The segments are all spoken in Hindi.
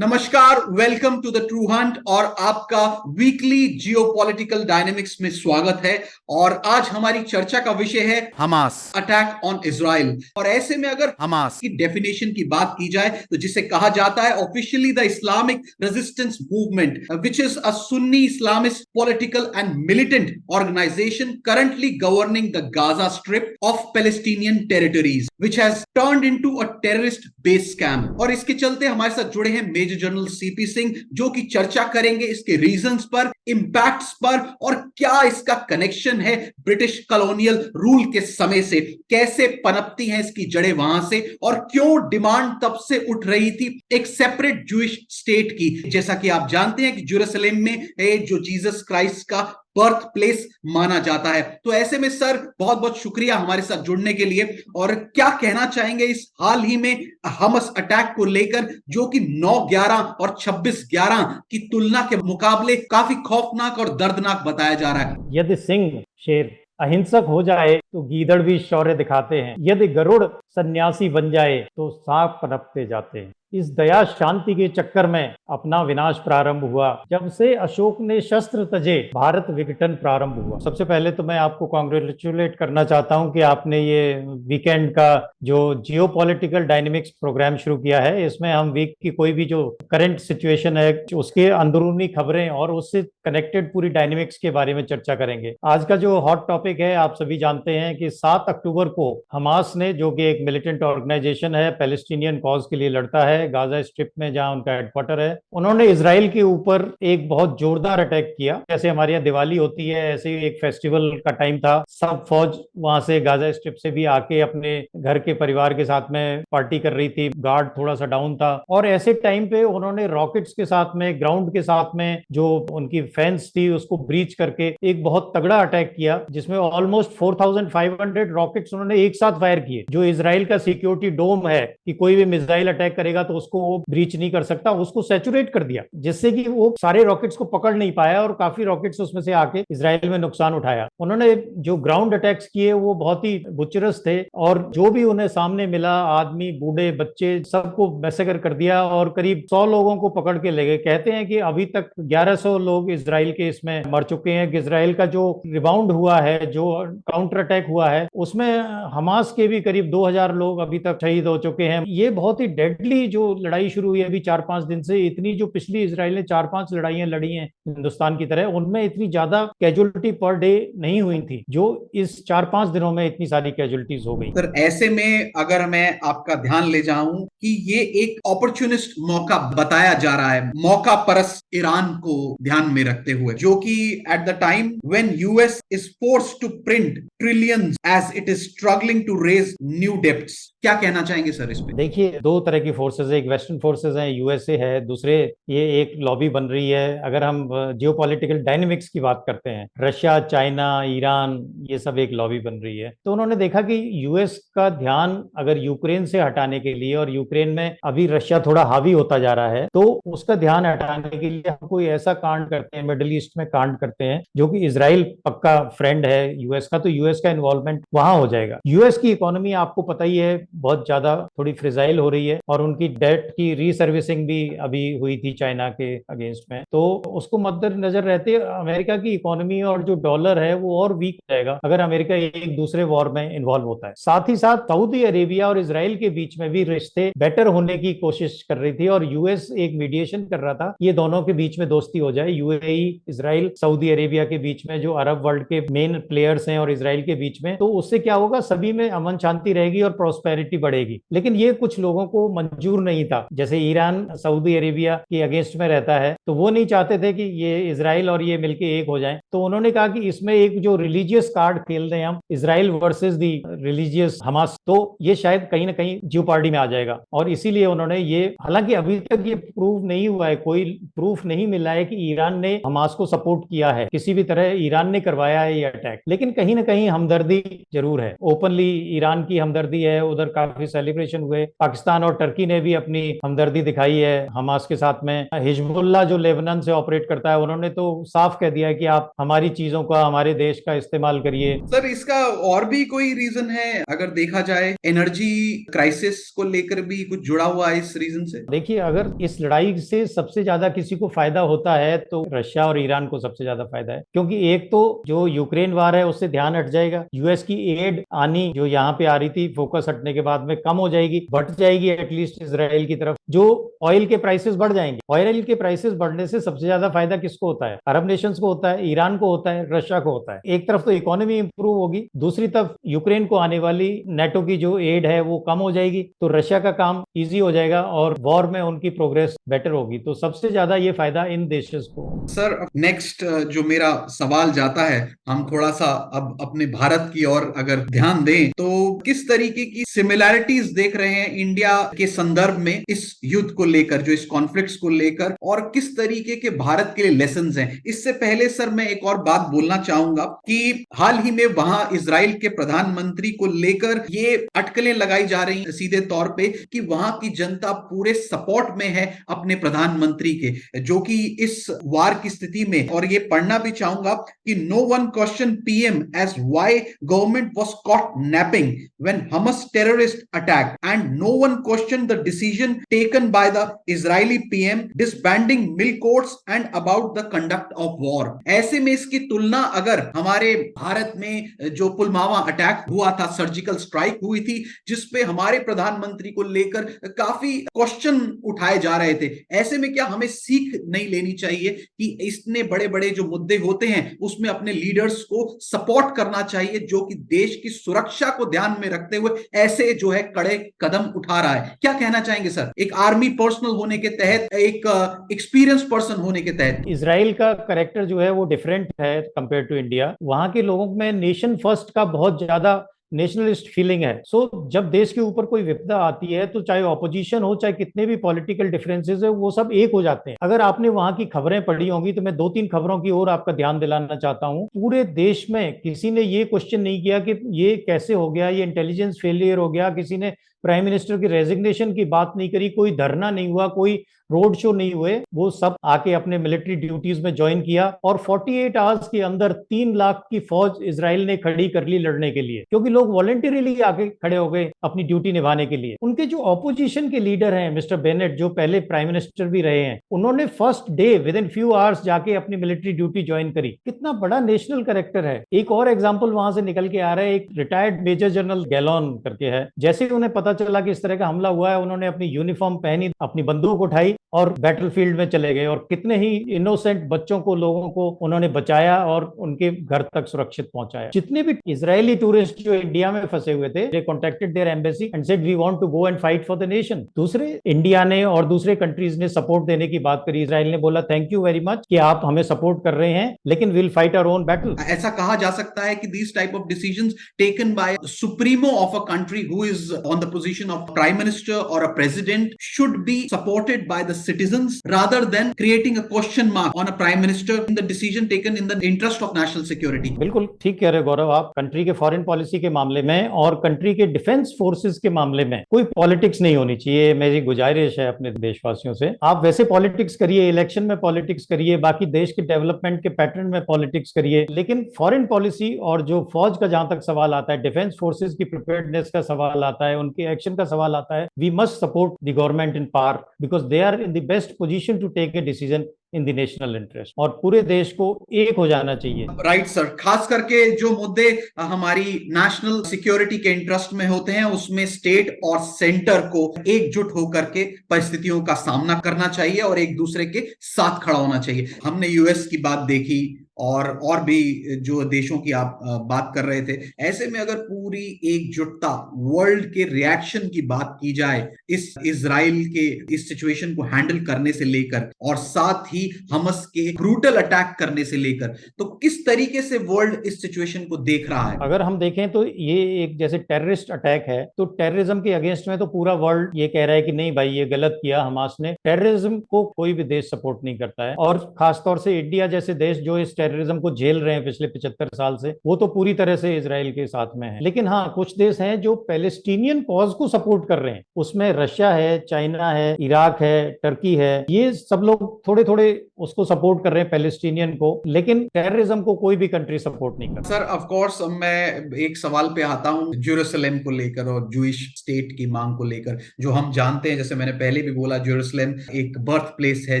नमस्कार, welcome to the true hunt और आपका वीकली जियोपॉलिटिकल डायनेमिक्स में स्वागत है। और आज हमारी चर्चा का विषय है हमास अटैक ऑन इजराइल। और ऐसे में अगर हमास की डेफिनेशन की बात की जाए तो जिसे कहा जाता है officially the Islamic resistance movement, which is a Sunni Islamist political and militant organization currently governing the Gaza strip of Palestinian territories, which has turned into a terrorist base camp. और इसके चलते हमारे साथ जुड़े हैं मेजर जनरल सीपी सिंह, जो कि चर्चा करेंगे इसके रीजंस पर, इंपैक्ट्स पर और क्या इसका कनेक्शन है ब्रिटिश कॉलोनियल रूल के समय से, कैसे पनपती हैं इसकी जड़ें वहां से और क्यों डिमांड तब से उठ रही थी एक सेपरेट जूइश स्टेट की। जैसा कि आप जानते हैं कि जेरूसलम में जो जीसस क्राइस्ट का बर्थ प्लेस माना जाता है। तो ऐसे में सर बहुत बहुत शुक्रिया हमारे साथ जुड़ने के लिए। और क्या कहना चाहेंगे इस हाल ही में हमस अटैक को लेकर, जो कि 9/11 और 26/11 की तुलना के मुकाबले काफी खौफनाक और दर्दनाक बताया जा रहा है। यदि सिंह शेर अहिंसक हो जाए तो गीदड़ भी शौर्य दिखाते हैं, यदि गरुड़ सन्यासी बन जाए तो सांप पनपते जाते हैं। इस दया शांति के चक्कर में अपना विनाश प्रारंभ हुआ। जब से अशोक ने शस्त्र तजे, भारत विघटन प्रारंभ हुआ। सबसे पहले तो मैं आपको कांग्रेचुलेट करना चाहता हूं कि आपने ये वीकेंड का जो जियोपॉलिटिकल डायनेमिक्स प्रोग्राम शुरू किया है। इसमें हम वीक की कोई भी जो करंट सिचुएशन है उसके अंदरूनी खबरें और उससे कनेक्टेड पूरी डायनेमिक्स के बारे में चर्चा करेंगे। आज का जो हॉट टॉपिक है, आप सभी जानते हैं कि 7 अक्टूबर को हमास ने, जो कि एक मिलिटेंट ऑर्गेनाइजेशन है, पैलेस्टीनियन कॉज के लिए लड़ता है गाजा स्ट्रिप में जहां उनका हेडक्वार्टर है, उन्होंने इजराइल के ऊपर एक बहुत जोरदार अटैक किया। जैसे हमारे यहाँ दिवाली होती है, ऐसे ही एक फेस्टिवल का टाइम था। सब फौज वहां से गाजा स्ट्रिप से भी आके अपने घर के परिवार के साथ में पार्टी कर रही थी। गार्ड थोड़ा सा डाउन था और ऐसे टाइम पे उन्होंने रॉकेट्स के साथ में, ग्राउंड के साथ में जो उनकी फेंस थी उसको ब्रीच करके एक बहुत तगड़ा अटैक किया, जिसमें ऑलमोस्ट 4500 रॉकेट्स उन्होंने एक साथ फायर किए। जो इजराइल का सिक्योरिटी डोम है कि कोई भी मिसाइल अटैक करेगा तो उसको वो ब्रीच नहीं कर सकता, उसको सैचुरेट कर दिया, जिससे कि वो सारे रॉकेट्स को पकड़ नहीं पाया और काफी रॉकेट्स उसमें से आके इजराइल में नुकसान उठाया। उन्होंने जो ग्राउंड अटैक्स किए वो बहुत ही बुचरस थे और जो भी उन्हें सामने मिला, आदमी, बूढ़े, बच्चे, सबको मैसेकर कर दिया और करीब 100 लोगों को पकड़ के ले गए। कहते हैं कि अभी तक 1100 लोग इजराइल के इसमें मर चुके हैं। इजराइल का जो रिबाउंड हुआ है, जो काउंटर अटैक हुआ है, उसमें हमास के भी करीब 2000 लोग अभी तक शहीद हो चुके हैं। ये बहुत ही डेडली जो लड़ाई शुरू हुई है अभी 4-5 दिन से, इतनी जो पिछली इजराइल ने 4-5 लड़ाइयां लड़ी हैं हिंदुस्तान की तरह, उनमें इतनी ज्यादा कैजुअलिटी पर डे नहीं हुई थी जो इस 4-5 दिनों में इतनी सारी कैजुअलिटीज हो गई। सर ऐसे में अगर मैं आपका ध्यान ले जाऊं कि ये एक अपॉर्चुनिस्ट मौका बताया जा रहा है, मौका परस ईरान को ध्यान में रखते हुए, जो कि at the time when US is forced to print trillions as it is struggling to raise new debts. क्या कहना चाहेंगे सर इस पे? देखिए, दो तरह की फोर्सेस है, एक वेस्टर्न फोर्सेस है, यूएसए है, दूसरे ये एक लॉबी बन रही है। अगर हम जियोपॉलिटिकल डायनेमिक्स की बात करते हैं, रशिया, चाइना, ईरान, ये सब एक लॉबी बन रही है। तो उन्होंने देखा कि यूएस का ध्यान अगर यूक्रेन से हटाने के लिए, और यूक्रेन में अभी रशिया थोड़ा हावी होता जा रहा है, तो उसका ध्यान हटाने के लिए हम कोई ऐसा कांड करते हैं, मिडिल ईस्ट में कांड करते हैं, जो कि इजराइल पक्का फ्रेंड है यूएस का, तो यूएस का इन्वॉल्वमेंट वहां हो जाएगा। यूएस की इकोनॉमी आपको पता ही है बहुत ज्यादा थोड़ी फ्रिजाइल हो रही है और उनकी डेट की रीसर्विसिंग भी अभी हुई थी चाइना के अगेंस्ट में। तो उसको मद्देनजर रहते अमेरिका की इकोनॉमी और जो डॉलर है वो और वीक रहेगा अगर अमेरिका एक दूसरे वॉर में इन्वॉल्व होता है। साथ ही साथ सऊदी अरेबिया और इसराइल के बीच में भी रिश्ते बेटर होने की कोशिश कर रही थी और यूएस एक मीडिएशन कर रहा था, ये दोनों के बीच में दोस्ती हो जाए, यूएई, इसराइल, सऊदी अरेबिया के बीच में, जो अरब वर्ल्ड के मेन प्लेयर्स हैं, और इसराइल के बीच में। तो उससे क्या होगा, सभी में अमन शांति रहेगी और प्रोस्पेरिटी बढ़ेगी। लेकिन ये कुछ लोगों को मंजूर नहीं था, जैसे ईरान सऊदी अरेबिया के अगेंस्ट में रहता है, तो वो नहीं चाहते थे कि ये इसराइल और ये मिलके एक हो जाएं। तो उन्होंने कहा कि इसमें एक जो रिलीजियस कार्ड खेल रहे हैं हम, इसराइल वर्सेस दी रिलीजियस हमास, तो ये शायद कहीं ना कहीं जियोपार्डी में आ जाएगा। और इसीलिए उन्होंने ये, हालांकि अभी तक ये प्रूव नहीं हुआ है, कोई प्रूफ नहीं मिला है कि ईरान ने हमास को सपोर्ट किया है किसी भी तरह, ईरान ने करवाया है ये अटैक, लेकिन कहीं ना कहीं हमदर्दी जरूर है। ओपनली ईरान की हमदर्दी है, उधर काफी सेलिब्रेशन हुए। पाकिस्तान और टर्की ने भी अपनी हमदर्दी दिखाई है हमास के साथ में। हिजबुल्लाह जो लेबनान से ऑपरेट करता है, उन्होंने तो साफ कह दिया है कि आप हमारी चीजों का, हमारे देश का इस्तेमाल करिए। सर इसका और भी कोई रीजन है अगर देखा जाए, एनर्जी क्राइसिस को लेकर भी कुछ जुड़ा हुआ है इस रीजन से? देखिए, अगर इस लड़ाई से सबसे ज्यादा किसी को फायदा होता है तो रशिया और ईरान को सबसे ज्यादा फायदा है, क्योंकि एक तो जो यूक्रेन वार है उससे ध्यान हट जाएगा, यूएस की एड आनी जो यहाँ पे आ रही थी फोकस हटने के बाद में कम हो जाएगी, बढ़ जाएगी एटलीस्ट इसराइल की तरफ। जो ऑयल के प्राइसेस बढ़ जाएंगे, ऑयल के प्राइसेस बढ़ने से सबसे ज्यादा फायदा किसको होता है? अरब नेशंस को होता है, ईरान को होता है, रशिया को होता है। एक तरफ तो इकोनॉमी इंप्रूव होगी, दूसरी तरफ यूक्रेन को आने वाली नेटो की जो एड है वो कम हो जाएगी, तो रशिया का काम इजी हो जाएगा और वॉर में उनकी प्रोग्रेस बेटर होगी। तो सबसे ज्यादा ये फायदा इन देशों को। सर नेक्स्ट जो मेरा सवाल जाता है, हम थोड़ा सा अब अपने भारत की ओर अगर ध्यान दें तो किस तरीके की सिमिलैरिटीज देख रहे हैं इंडिया के संदर्भ में इस युद्ध को लेकर, जो इस कॉन्फ्लिक्ट्स को लेकर, और किस तरीके के भारत के लिए लेसन्स हैं? इससे पहले सर मैं एक और बात बोलना चाहूंगा कि हाल ही में वहां इजराइल के प्रधानमंत्री को लेकर ये अटकलें लगाई जा रही हैं सीधे तौर पे कि वहां की जनता पूरे सपोर्ट में है अपने प्रधानमंत्री के, जो कि इस वार की स्थिति में, और ये पढ़ना भी चाहूंगा कि no one question PM as why government was caught napping when Hamas terrorist attack and no one question the decision taken by the Israeli PM disbanding milk courts and about the conduct of war. ऐसे में इसकी तुलना अगर हमारे भारत में जो पुलवामा अटैक हुआ था, सर्जिकल स्ट्राइक हुई थी जिसपे हमारे प्रधानमंत्री को लेकर काफी क्वेश्चन उठाए जा रहे थे, ऐसे में क्या हमें सीख नहीं लेनी चाहिए कि इतने बड़े बड़े जो मुद्दे होते हैं उसमें अपने लीडर्स को सपोर्ट करना चाहिए जो कि देश की सुरक्षा को ध्यान में रखते हुए ऐसे जो है कड़े कदम उठा रहा है? क्या कहना चाहेंगे सर, एक आर्मी पर्सनल होने के तहत, एक एक्सपीरियंस पर्सन होने के तहत? इजराइल का कैरेक्टर जो है वो डिफरेंट है कंपेयर टू इंडिया। वहां के लोगों में नेशन फर्स्ट का बहुत ज्यादा नेशनलिस्ट फीलिंग है। सो जब देश के ऊपर कोई विपदा आती है तो चाहे ऑपोजिशन हो, चाहे कितने भी पॉलिटिकल डिफरेंसेस है, वो सब एक हो जाते हैं। अगर आपने वहां की खबरें पढ़ी होंगी तो मैं दो तीन खबरों की ओर आपका ध्यान दिलाना चाहता हूं। पूरे देश में किसी ने ये क्वेश्चन नहीं किया कि ये कैसे हो गया, ये इंटेलिजेंस फेलियर हो गया, किसी ने प्राइम मिनिस्टर की रेजिग्नेशन की बात नहीं करी, कोई धरना नहीं हुआ, कोई रोड शो नहीं हुए। वो सब आके अपने मिलिट्री ड्यूटीज में ज्वाइन किया और 48 आवर्स के अंदर 3 लाख की फौज इजराइल ने खड़ी कर ली लड़ने के लिए, क्योंकि लोग वॉलंटरीली आके खड़े हो गए अपनी ड्यूटी निभाने के लिए। उनके जो ऑपोजिशन के लीडर हैं मिस्टर बेनेट, जो पहले प्राइम मिनिस्टर भी रहे हैं, उन्होंने first day with in few hours जाके अपनी मिलिट्री ड्यूटी ज्वाइन करी। कितना बड़ा नेशनल कैरेक्टर है। एक और एग्जाम्पल वहां से निकल के आ रहा है, एक रिटायर्ड मेजर जनरल गैलोन करके है। जैसे ही उन्हें पता चला कि इस तरह का हमला हुआ है, उन्होंने अपनी यूनिफॉर्म पहनी, अपनी बंदूक उठाई और बैटलफील्ड में चले गए, और कितने ही इनोसेंट बच्चों को, लोगों को उन्होंने बचाया और उनके घर तक सुरक्षित पहुंचाया। जितने भी इजरायली टूरिस्ट जो इंडिया में फंसे हुए थे, they contacted their embassy and said we want to go and fight for the nation. दूसरे इंडिया ने और दूसरे कंट्रीज ने सपोर्ट देने की बात करी। इजराइल ने बोला थैंक यू वेरी मच कि आप हमें सपोर्ट कर रहे हैं, लेकिन will fight our own battle. ऐसा कहा जा सकता है कि this type of decisions taken by supremo of a country who is on the position of prime minister और a president should be supported by the citizens rather than creating a question mark on a prime minister in the decision taken in the interest of national security। बिल्कुल ठीक कह रहे गौरव आप। कंट्री के फॉरेन पॉलिसी के मामले में और कंट्री के डिफेंस फोर्सेस के मामले में कोई पॉलिटिक्स नहीं होनी चाहिए। मेरी गुजारिश है अपने देशवासियों से, आप वैसे पॉलिटिक्स करिए, इलेक्शन में पॉलिटिक्स करिए, बाकी देश के डेवलपमेंट के पैटर्न में पॉलिटिक्स करिए, लेकिन फॉरेन पॉलिसी और जो फौज का जहां तक सवाल आता है, डिफेंस फोर्सेस की प्रिपेयर्डनेस का सवाल आता है, उनके एक्शन का सवाल आता है, we must support the government in power because they are in the best position to take a decision in the national interest, और पूरे देश को एक हो जाना चाहिए। राइट सर, खास करके जो मुद्दे हमारी नेशनल सिक्योरिटी के इंटरेस्ट में होते हैं उसमें स्टेट और सेंटर को एकजुट होकर के परिस्थितियों का सामना करना चाहिए और एक दूसरे के साथ खड़ा होना चाहिए। हमने यूएस की बात देखी और भी जो देशों की आप बात कर रहे थे, ऐसे में अगर पूरी एकजुटता, वर्ल्ड के रिएक्शन की बात की जाए इस इजराइल के इस सिचुएशन को हैंडल करने से लेकर और साथ ही हमास के ब्रूटल अटैक करने से लेकर, तो किस तरीके से वर्ल्ड इस सिचुएशन को देख रहा है? अगर हम देखें तो ये एक जैसे टेररिस्ट अटैक है, तो टेररिज्म के अगेंस्ट में तो पूरा वर्ल्ड ये कह रहा है कि नहीं भाई ये गलत किया हमास ने। टेररिज्म को कोई भी देश सपोर्ट नहीं करता है, और खासतौर से इंडिया जैसे देश जो इस टेररिज्म को झेल रहे हैं पिछले 75 साल से, वो तो पूरी तरह से इजराइल के साथ में है। लेकिन हाँ, कुछ देश हैं जो पैलेस्टीनियन कॉज को सपोर्ट कर रहे हैं, उसमें रशिया है, चाइना है, इराक है, टर्की है, ये सब लोग थोड़े थोड़े उसको सपोर्ट कर रहे हैं पैलेस्टीनियन को, लेकिन टेररिज्म को कोई भी कंट्री सपोर्ट नहीं कर। सर ऑफ कोर्स मैं एक सवाल पे आता हूँ जेरूसलम को लेकर और जूइश स्टेट की मांग को लेकर। जो हम जानते हैं, जैसे मैंने पहले भी बोला, जेरूसलम एक बर्थ प्लेस है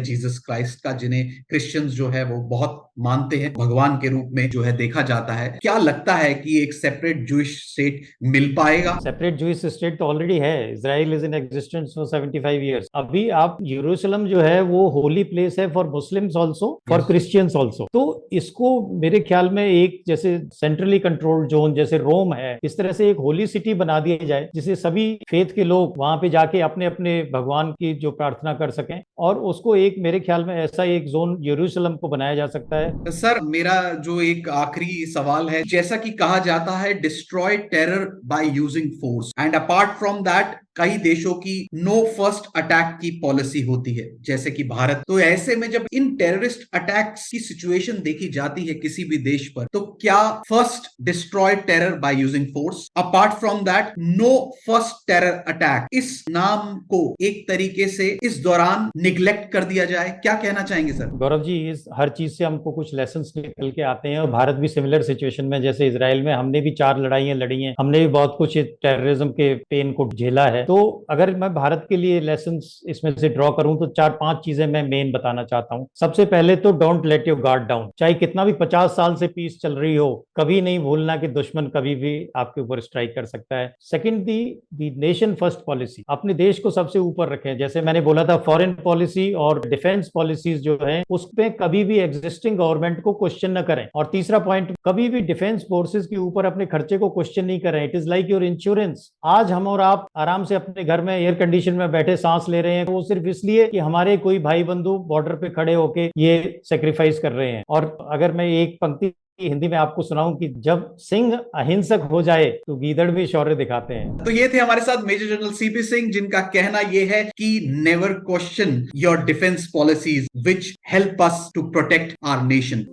जीसस क्राइस्ट का, जिन्हें क्रिश्चियंस जो है वो बहुत मानते हैं, भगवान के रूप में जो है देखा जाता है। क्या लगता है कि एक सेपरेट जूइश स्टेट मिल पाएगा? सेपरेट जूइश स्टेट तो ऑलरेडी है, Israel is in existence for 75 years. अभी आप यरूशलेम जो है वो होली प्लेस है for Muslims also, for Christians also. तो इसको मेरे ख्याल में एक जैसे सेंट्रली कंट्रोल्ड जोन जैसे रोम है, इस तरह से एक होली सिटी बना दिया जाए, जिसे सभी फेथ के लोग वहां पे जाके अपने अपने भगवान की जो प्रार्थना कर सकें, और उसको एक मेरे ख्याल में ऐसा एक जोन यरूशलेम को बनाया जा सकता है। सर मेरा जो एक आखिरी सवाल है, जैसा कि कहा जाता है destroy terror by using force, and apart from that कई देशों की नो फर्स्ट अटैक की पॉलिसी होती है, जैसे कि भारत। तो ऐसे में जब इन टेररिस्ट अटैक्स की सिचुएशन देखी जाती है किसी भी देश पर, तो क्या first destroy terror by using force, apart from that no first terror attack, इस नाम को एक तरीके से इस दौरान निग्लेक्ट कर दिया जाए? क्या कहना चाहेंगे सर? गौरव जी, इस हर चीज से हमको कुछ लेसन्स निकल के आते हैं, और भारत भी सिमिलर सिचुएशन में, जैसे इजराइल में हमने भी 4 लड़ाइयां लड़ी हैं, हमने भी बहुत कुछ टेररिज्म के पेन को झेला है। तो अगर मैं भारत के लिए लेसन्स इसमें से ड्रॉ करूं तो 4-5 चीजें मैं मेन बताना चाहता हूं। सबसे पहले तो don't let your guard down. चाहे कितना भी 50 साल से पीस चल रही हो, कभी नहीं भूलना कि दुश्मन कभी भी आपके ऊपर स्ट्राइक कर सकता है। Second, the nation first policy, अपने देश को सबसे ऊपर रखें। जैसे मैंने बोला था, फॉरेन पॉलिसी और डिफेंस पॉलिसीज जो है उसपे कभी भी एग्जिस्टिंग गवर्नमेंट को क्वेश्चन न करें। और तीसरा पॉइंट, कभी भी डिफेंस फोर्सेज के ऊपर अपने खर्चे को क्वेश्चन नहीं करें। It is like your insurance. आज हम और आप आराम से अपने घर में एयर कंडीशन में बैठे सांस ले रहे हैं, वो सिर्फ इसलिए कि हमारे कोई भाई बंधु बॉर्डर पे खड़े होके ये सेक्रीफाइस कर रहे हैं। और अगर मैं एक पंक्ति हिंदी में आपको सुनाऊं कि जब सिंह अहिंसक हो जाए तो गीदड़ भी शौर्य दिखाते हैं। तो ये थे हमारे साथ मेजर जनरल सीपी सिंह, जिनका कहना ये है कि never question your defence policies which help us to protect our nation.